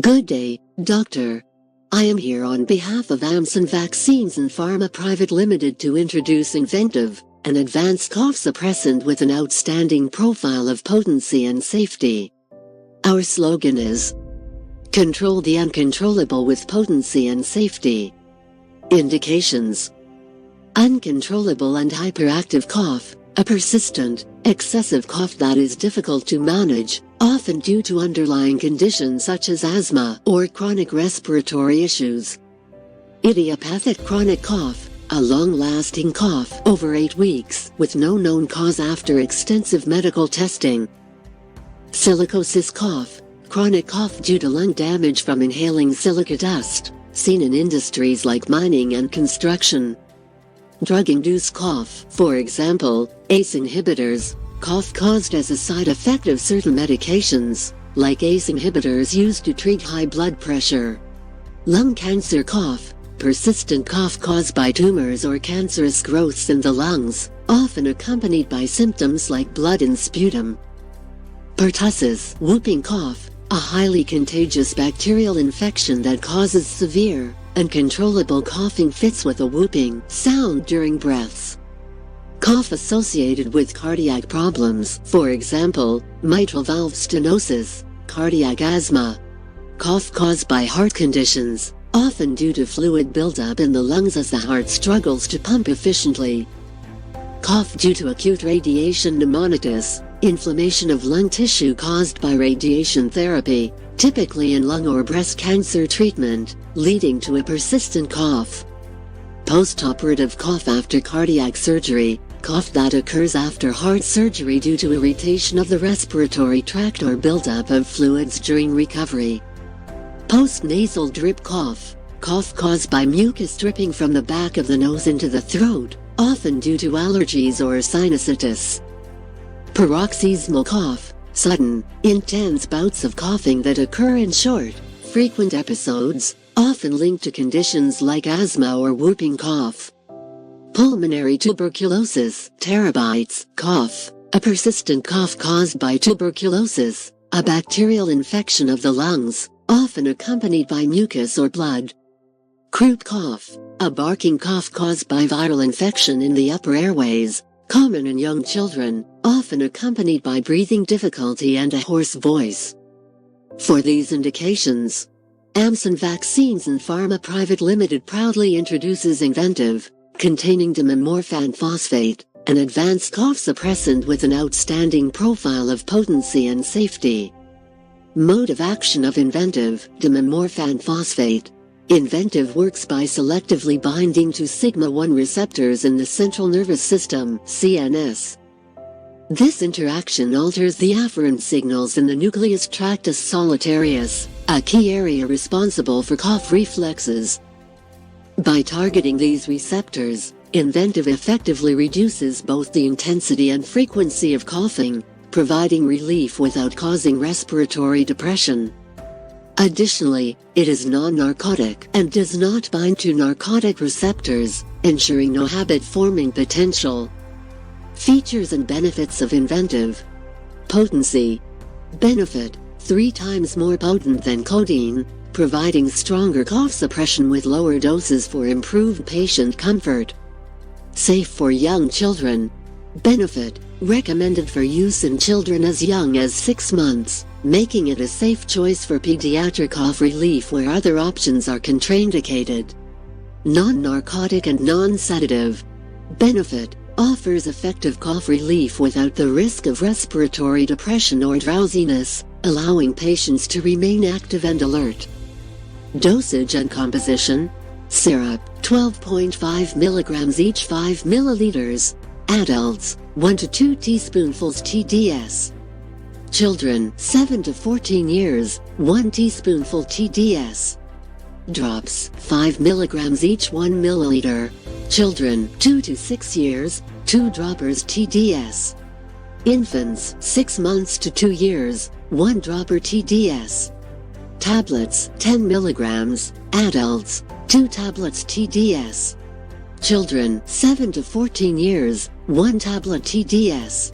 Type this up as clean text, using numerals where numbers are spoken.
Good day, Doctor. I am here on behalf of Amson Vaccines and Pharma Private Limited to introduce Inventive, an advanced cough suppressant with an outstanding profile of potency and safety. Our slogan is, "Control the uncontrollable with potency and safety." Indications: uncontrollable and hyperactive cough, a persistent, excessive cough that is difficult to manage, often due to underlying conditions such as asthma or chronic respiratory issues. Idiopathic chronic cough, a long-lasting cough over 8 weeks with no known cause after extensive medical testing. Silicosis cough, chronic cough due to lung damage from inhaling silica dust, seen in industries like mining and construction. Drug-induced cough, for example, ACE inhibitors, cough caused as a side effect of certain medications, like ACE inhibitors used to treat high blood pressure. Lung cancer cough, persistent cough caused by tumors or cancerous growths in the lungs, often accompanied by symptoms like blood and sputum. Pertussis, whooping cough, a highly contagious bacterial infection that causes severe, uncontrollable coughing fits with a whooping sound during breaths. Cough associated with cardiac problems, for example, mitral valve stenosis, cardiac asthma. Cough caused by heart conditions, often due to fluid buildup in the lungs as the heart struggles to pump efficiently. Cough due to acute radiation pneumonitis, inflammation of lung tissue caused by radiation therapy, typically in lung or breast cancer treatment, leading to a persistent cough. Postoperative cough after cardiac surgery, cough that occurs after heart surgery due to irritation of the respiratory tract or buildup of fluids during recovery. Postnasal drip cough, cough caused by mucus dripping from the back of the nose into the throat, often due to allergies or sinusitis. Paroxysmal cough, sudden, intense bouts of coughing that occur in short, frequent episodes, often linked to conditions like asthma or whooping cough. Pulmonary tuberculosis, terabites, cough, a persistent cough caused by tuberculosis, a bacterial infection of the lungs, often accompanied by mucus or blood. Croup cough, a barking cough caused by viral infection in the upper airways, common in young children, often accompanied by breathing difficulty and a hoarse voice. For these indications, Amson Vaccines and Pharma Private Limited proudly introduces Inventive, containing Dimemorfan Phosphate, an advanced cough suppressant with an outstanding profile of potency and safety. Mode of action of Inventive, Dimemorfan Phosphate. Inventive works by selectively binding to sigma-1 receptors in the central nervous system, CNS. This interaction alters the afferent signals in the nucleus tractus solitarius, a key area responsible for cough reflexes. By targeting these receptors, Inventive effectively reduces both the intensity and frequency of coughing, providing relief without causing respiratory depression. Additionally, it is non-narcotic and does not bind to narcotic receptors, ensuring no habit-forming potential. Features and benefits of Inventive. Potency. Benefit: 3 times more potent than codeine, providing stronger cough suppression with lower doses for improved patient comfort. Safe for young children. Benefit: recommended for use in children as young as 6 months, making it a safe choice for pediatric cough relief where other options are contraindicated. Non-narcotic and non-sedative. Benefit: offers effective cough relief without the risk of respiratory depression or drowsiness, allowing patients to remain active and alert. Dosage and composition. Syrup, 12.5 mg each 5 ml. Adults, 1 to 2 teaspoonfuls TDS. Children, 7 to 14 years, 1 teaspoonful TDS. Drops, 5 mg each 1 ml. Children, 2 to 6 years, 2 droppers TDS. Infants, 6 months to 2 years, 1 dropper TDS. Tablets, 10 mg. Adults, 2 tablets TDS. Children, 7 to 14 years, 1 tablet TDS.